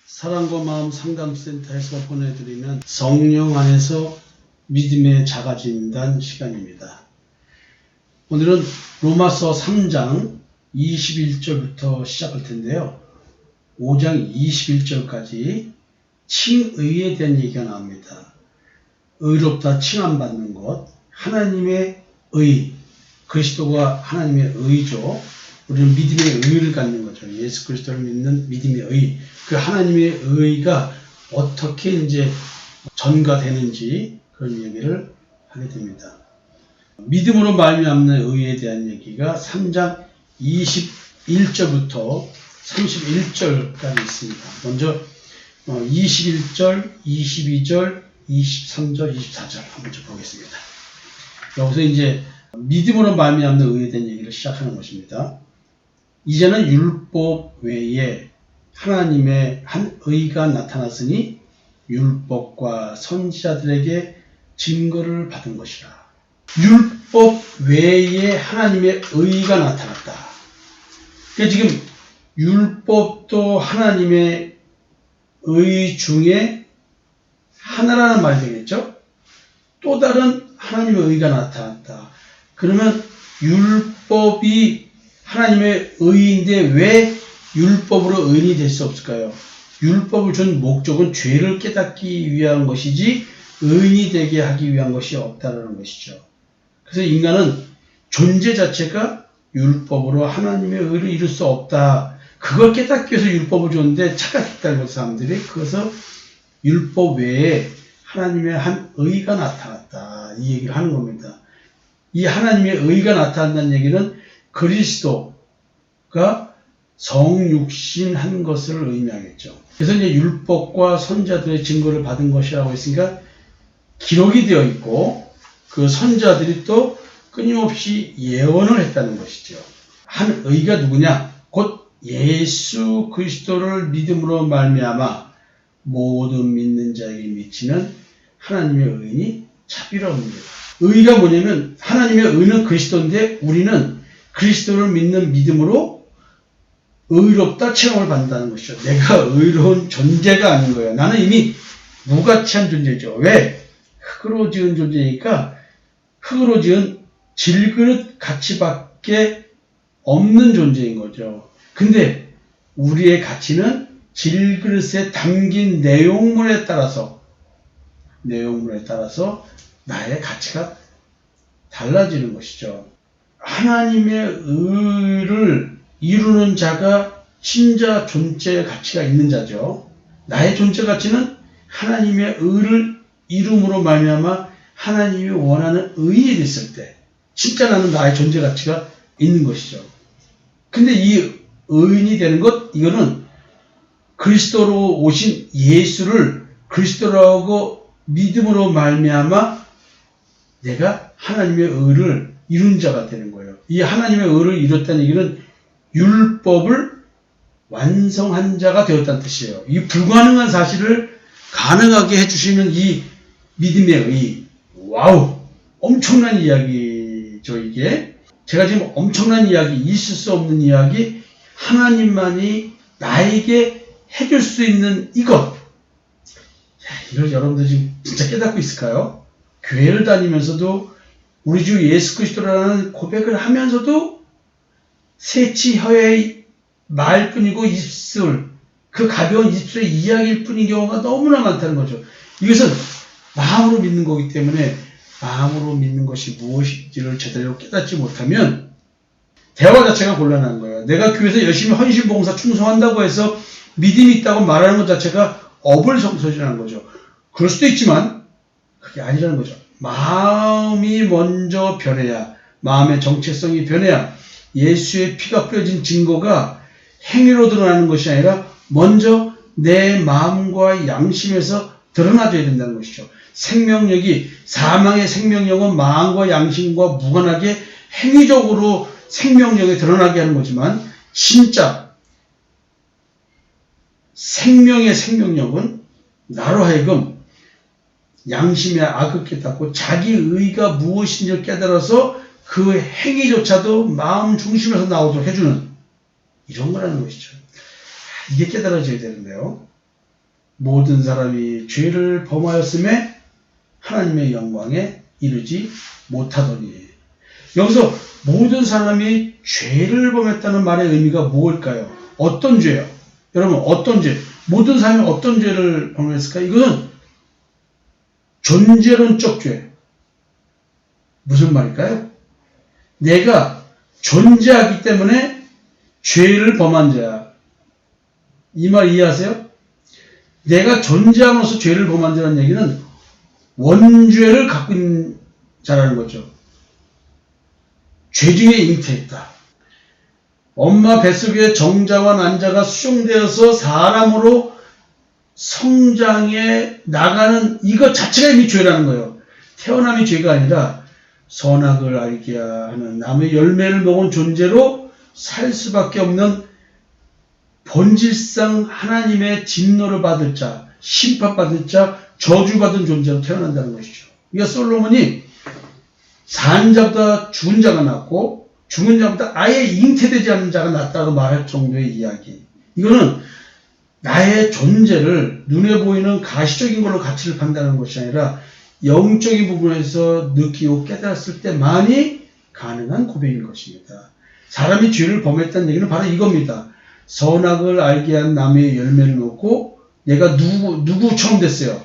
사랑과 마음 상담센터에서 보내드리는 성령 안에서 믿음의 작아진단 시간입니다. 오늘은 로마서 3장 21절부터 시작할 텐데요. 5장 21절까지 칭의에 대한 얘기가 나옵니다. 의롭다 칭함받는 것, 하나님의 의, 그리스도가 하나님의 의죠. 우리는 믿음의 의를 갖는 거죠. 예수 그리스도를 믿는 믿음의 의. 그 하나님의 의가 어떻게 이제 전가되는지 그런 얘기를 하게 됩니다. 믿음으로 말미암는 의에 대한 얘기가 3장 21절부터 31절까지 있습니다. 먼저 21절, 22절, 23절, 24절 한번 좀 보겠습니다. 여기서 이제 믿음으로 말미암는 의에 대한 얘기를 시작하는 것입니다. 이제는 율법 외에 하나님의 한 의가 나타났으니 율법과 선지자들에게 증거를 받은 것이라. 율법 외에 하나님의 의가 나타났다. 그러니까 지금 율법도 하나님의 의 중에 하나라는 말이 되겠죠? 또 다른 하나님의 의가 나타났다. 그러면 율법이 하나님의 의인데 왜 율법으로 의인이 될 수 없을까요? 율법을 준 목적은 죄를 깨닫기 위한 것이지 의인이 되게 하기 위한 것이 없다는 것이죠. 그래서 인간은 존재 자체가 율법으로 하나님의 의를 이룰 수 없다. 그걸 깨닫기 위해서 율법을 줬는데 착각했다는 것, 사람들이. 그래서 율법 외에 하나님의 한 의가 나타났다. 이 얘기를 하는 겁니다. 이 하나님의 의가 나타난다는 얘기는 그리스도가 성육신한 것을 의미하겠죠. 그래서 이제 율법과 선지자들의 증거를 받은 것이라고 했으니까 기록이 되어 있고 그 선지자들이 또 끊임없이 예언을 했다는 것이죠. 한 의가 누구냐? 곧 예수 그리스도를 믿음으로 말미암아 모든 믿는 자에게 미치는 하나님의 의인이 자비로웁니다. 의가 뭐냐면 하나님의 의는 그리스도인데 우리는 그리스도를 믿는 믿음으로 의롭다 칭함을 받는다는 것이죠. 내가 의로운 존재가 아닌 거예요. 나는 이미 무가치한 존재죠. 왜? 흙으로 지은 존재니까 흙으로 지은 질그릇 가치밖에 없는 존재인 거죠. 근데 우리의 가치는 질그릇에 담긴 내용물에 따라서 나의 가치가 달라지는 것이죠. 하나님의 의를 이루는 자가 진짜 존재 가치가 있는 자죠. 나의 존재 가치는 하나님의 의를 이룸으로 말미암아 하나님이 원하는 의인이 됐을 때 진짜 나는 나의 존재 가치가 있는 것이죠. 근데 이 의인이 되는 것, 이거는 그리스도로 오신 예수를 그리스도라고 믿음으로 말미암아 내가 하나님의 의를 이룬 자가 되는 거예요. 이 하나님의 의를 이뤘다는 얘기는 율법을 완성한 자가 되었다는 뜻이에요. 이 불가능한 사실을 가능하게 해주시는 이 믿음의 의. 와우! 엄청난 이야기죠, 이게. 제가 지금 엄청난 이야기, 있을 수 없는 이야기, 하나님만이 나에게 해줄 수 있는 이것. 이걸 여러분들 지금 진짜 깨닫고 있을까요? 교회를 다니면서도 우리 주 예수 그리스도라는 고백을 하면서도 새치혀의 말뿐이고 입술, 그 가벼운 입술의 이야기일 뿐인 경우가 너무나 많다는 거죠. 이것은 마음으로 믿는 거기 때문에 마음으로 믿는 것이 무엇인지를 제대로 깨닫지 못하면 대화 자체가 곤란한 거예요. 내가 교회에서 열심히 헌신봉사 충성한다고 해서 믿음이 있다고 말하는 것 자체가 어불성설이라는 거죠. 그럴 수도 있지만 그게 아니라는 거죠. 마음이 먼저 변해야, 마음의 정체성이 변해야 예수의 피가 뿌려진 증거가 행위로 드러나는 것이 아니라 먼저 내 마음과 양심에서 드러나줘야 된다는 것이죠. 생명력이, 사망의 생명력은 마음과 양심과 무관하게 행위적으로 생명력이 드러나게 하는 거지만 진짜 생명의 생명력은 나로 하여금 양심의 악을 깨닫고 자기 의가 무엇인지를 깨달아서 그 행위조차도 마음 중심에서 나오도록 해주는 이런 거라는 것이죠. 이게 깨달아져야 되는데요. 모든 사람이 죄를 범하였음에 하나님의 영광에 이르지 못하더니. 여기서 모든 사람이 죄를 범했다는 말의 의미가 뭘까요? 어떤 죄요? 여러분, 어떤 죄? 모든 사람이 어떤 죄를 범했을까? 이거는 존재론적 죄. 무슨 말일까요? 내가 존재하기 때문에 죄를 범한 자야. 이 말 이해하세요? 내가 존재함으로써 죄를 범한 자라는 얘기는 원죄를 갖고 있는 자라는 거죠. 죄 중에 잉태했다. 엄마 뱃속에 정자와 난자가 수정되어서 사람으로 성장해 나가는 이것 자체가 이미 죄라는 거예요. 태어남이 죄가 아니라 선악을 알게 하는 남의 열매를 먹은 존재로 살 수밖에 없는 본질상 하나님의 진노를 받을 자, 심판받을 자, 저주받은 존재로 태어난다는 것이죠. 그러니까 솔로몬이 산 자보다 죽은 자가 낫고 죽은 자보다 아예 잉태되지 않는 자가 낫다고 말할 정도의 이야기. 이거는 나의 존재를 눈에 보이는 가시적인 걸로 가치를 판단하는 것이 아니라 영적인 부분에서 느끼고 깨달았을 때만이 가능한 고백인 것입니다. 사람이 죄를 범했다는 얘기는 바로 이겁니다. 선악을 알게 한 남의 열매를 먹고 내가 누구처럼 됐어요?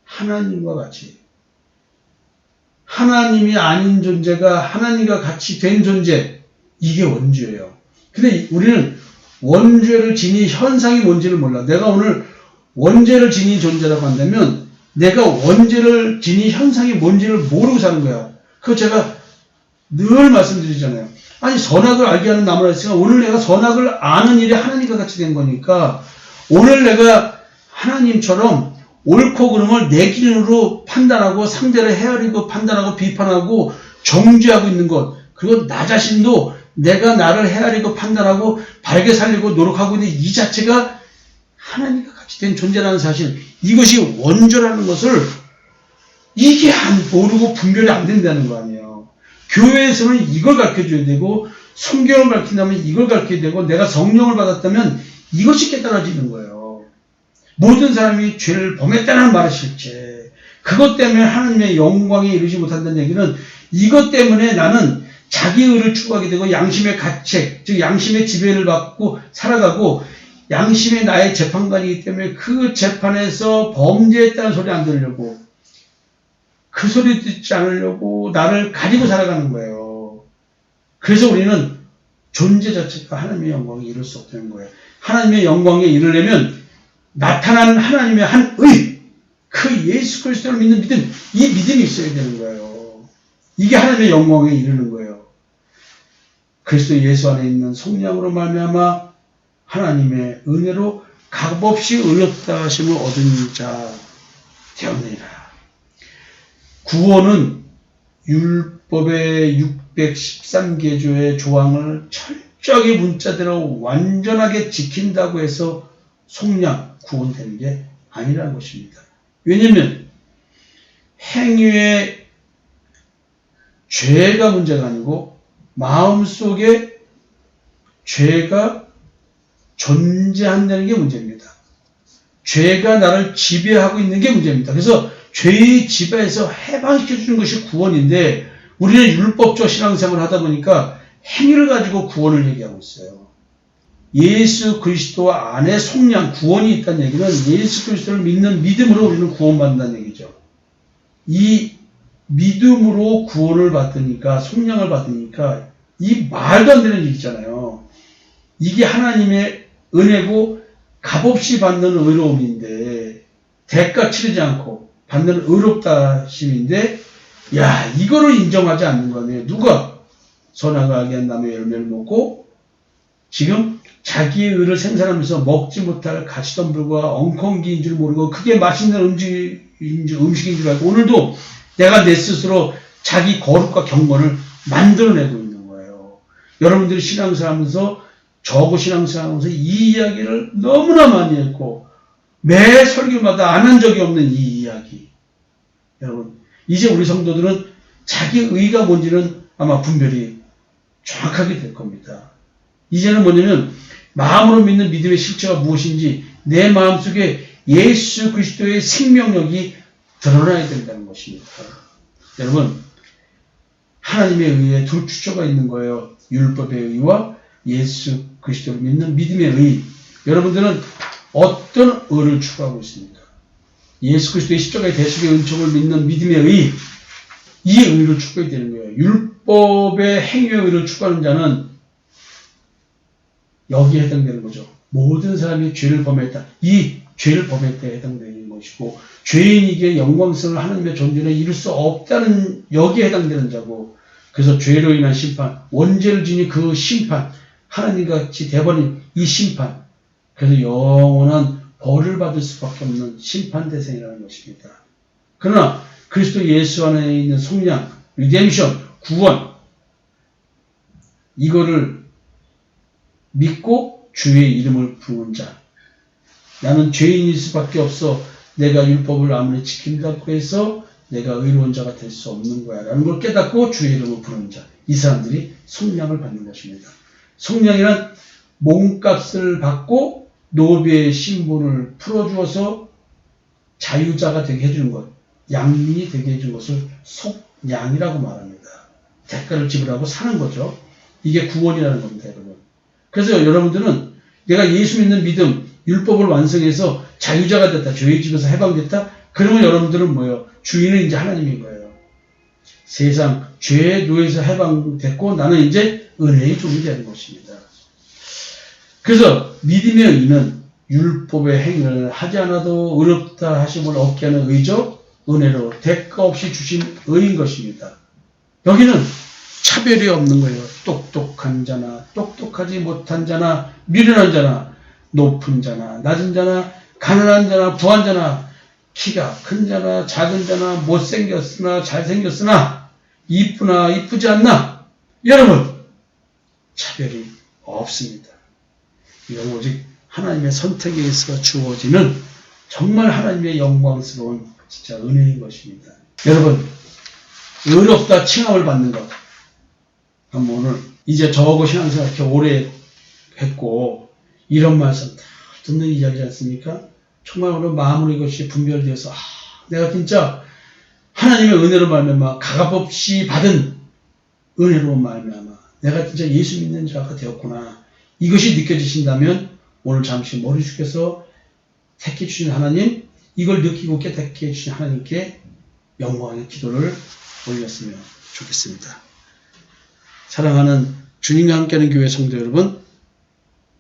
하나님과 같이. 하나님이 아닌 존재가 하나님과 같이 된 존재. 이게 원죄예요. 근데 우리는 원죄를 지닌 현상이 뭔지를 몰라. 내가 오늘 원죄를 지닌 존재라고 한다면 내가 원죄를 지닌 현상이 뭔지를 모르고 사는 거야. 그거 제가 늘 말씀드리잖아요. 아니 선악을 알게 하는 나무라 했으니까 오늘 내가 선악을 아는 일이 하나님과 같이 된 거니까 오늘 내가 하나님처럼 옳고 그름을 내 기준으로 판단하고 상대를 헤아리고 판단하고 비판하고 정죄하고 있는 것, 그리고 나 자신도 내가 나를 헤아리고 판단하고 바르게 살리고 노력하고 있는 이 자체가 하나님과 같이 된 존재라는 사실, 이것이 원죄라는 것을 이게 모르고 분별이 안 된다는 거 아니에요. 교회에서는 이걸 가르쳐줘야 되고 성경을 가르친다면 이걸 가르쳐야 되고 내가 성령을 받았다면 이것이 깨달아지는 거예요. 모든 사람이 죄를 범했다는 말의 실체, 그것 때문에 하나님의 영광에 이르지 못한다는 얘기는 이것 때문에 나는 자기 의를 추구하게 되고 양심의 가책, 즉 양심의 지배를 받고 살아가고 양심이 나의 재판관이기 때문에 그 재판에서 범죄했다는 소리 안 들으려고, 그 소리 듣지 않으려고 나를 가지고 살아가는 거예요. 그래서 우리는 존재 자체가 하나님의 영광에 이룰 수 없다는 거예요. 하나님의 영광에 이르려면 나타난 하나님의 한 의, 그 예수 그리스도를 믿는 믿음, 이 믿음이 있어야 되는 거예요. 이게 하나님의 영광에 이르는 거예요. 그리스도 예수 안에 있는 성령으로 말미암아 하나님의 은혜로 값없이 의롭다 하심을 얻은 자 되었느니라. 구원은 율법의 613개조의 조항을 철저하게 문자대로 완전하게 지킨다고 해서 속량, 구원되는 게 아니라는 것입니다. 왜냐하면 행위의 죄가 문제가 아니고 마음속에 죄가 존재한다는 게 문제입니다. 죄가 나를 지배하고 있는 게 문제입니다. 그래서 죄의 지배에서 해방시켜주는 것이 구원인데 우리는 율법적 신앙생활을 하다 보니까 행위를 가지고 구원을 얘기하고 있어요. 예수 그리스도 안에 속량, 구원이 있다는 얘기는 예수 그리스도를 믿는 믿음으로 우리는 구원받는다는 얘기죠. 이 믿음으로 구원을 받으니까, 속량을 받으니까 이 말도 안 되는 일이잖아요. 이게 하나님의 은혜고 값없이 받는 의로움인데, 대가 치르지 않고 받는 의롭다 하심인데, 야, 이거를 인정하지 않는 거네요. 누가? 선악을 알게 한 남의 열매를 먹고 지금 자기의 의를 생산하면서 먹지 못할 가시덤불과 엉겅기인 줄 모르고 그게 맛있는 음식인 줄 알고 오늘도 내가 내 스스로 자기 거룩과 경건을 만들어내고 있는 거예요. 여러분들이 신앙생활하면서, 저고 신앙생활하면서 이 이야기를 너무나 많이 했고 매 설교마다 안 한 적이 없는 이 이야기. 여러분, 이제 우리 성도들은 자기 의가 뭔지는 아마 분별이 정확하게 될 겁니다. 이제는 뭐냐면 마음으로 믿는 믿음의 실체가 무엇인지 내 마음속에 예수 그리스도의 생명력이 드러나야 된다는 것입니다. 여러분, 하나님의 의에 두 추조가 있는 거예요. 율법의 의와 예수 그리스도를 믿는 믿음의 의. 여러분들은 어떤 의를 추구하고 있습니까? 예수 그리스도의 십자가의 대속의 은총을 믿는 믿음의 의, 이 의를 추구해야 되는 거예요. 율법의 행위의 의를 추구하는 자는 여기에 해당되는 거죠. 모든 사람이 죄를 범했다. 이 죄를 범했다에 해당되는 것이고, 죄인에게 영광스러운 하나님의 존재는 이룰 수 없다는 여기에 해당되는 자고, 그래서 죄로 인한 심판, 원죄를 지니 그 심판, 하나님같이 돼버린 이 심판, 그래서 영원한 벌을 받을 수밖에 없는 심판 대상이라는 것입니다. 그러나 그리스도 예수 안에 있는 속량, 리뎀션, 구원, 이거를 믿고 주의 이름을 부르는 자, 나는 죄인일 수밖에 없어. 내가 율법을 아무리 지킨다고 해서 내가 의로운 자가 될 수 없는 거야 라는 걸 깨닫고 주의 이름을 부르는 자, 이 사람들이 속량을 받는 것입니다. 속량이란 몸값을 받고 노비의 신분을 풀어주어서 자유자가 되게 해주는 것, 양민이 되게 해주는 것을 속량이라고 말합니다. 대가를 지불하고 사는 거죠. 이게 구원이라는 겁니다, 여러분. 그래서 여러분들은 내가 예수 믿는 믿음, 율법을 완성해서 자유자가 됐다, 죄의 집에서 해방됐다, 그러면 여러분들은 뭐예요? 주인은 이제 하나님인 거예요. 세상 죄의 노예에서 해방됐고 나는 이제 은혜의 종이 되는 것입니다. 그래서 믿음의 의는 율법의 행위를 하지 않아도 의롭다 하심을 얻게 하는 의죠. 은혜로 대가 없이 주신 의인 것입니다. 여기는 차별이 없는 거예요. 똑똑한 자나 똑똑하지 못한 자나 미련한 자나 높은 자나 낮은 자나 가난한 자나 부한 자나 키가 큰 자나 작은 자나 못생겼으나 잘생겼으나 이쁘나 이쁘지 않나, 여러분 차별이 없습니다. 이건 오직 하나님의 선택에 의해서 주어지는 정말 하나님의 영광스러운 진짜 은혜인 것입니다. 여러분, 의롭다 칭함을 받는 것, 한번 오늘 이제 저하고 신앙생활 이렇게 오래 했고 이런 말씀 다 듣는 이야기지 않습니까? 정말 오늘 마음으로 이것이 분별되어서 내가 진짜 하나님의 은혜로 말미암아 가감 없이 받은 은혜로 말미암아 내가 진짜 예수 믿는 자가 되었구나, 이것이 느껴지신다면 오늘 잠시 머리 숙여서 택해 주신 하나님, 이걸 느끼고 깨닫게 해주신 하나님께 영광의 기도를 올렸으면 좋겠습니다. 사랑하는 주님과 함께하는 교회 성도 여러분,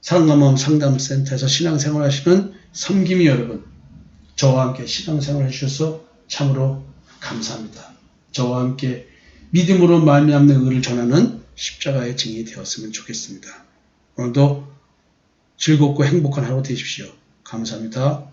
사랑과 마음 상담센터에서 신앙생활 하시는 섬김이 여러분, 저와 함께 신앙생활 해주셔서 참으로 감사합니다. 저와 함께 믿음으로 말미암는 의를 전하는 십자가의 증인이 되었으면 좋겠습니다. 오늘도 즐겁고 행복한 하루 되십시오. 감사합니다.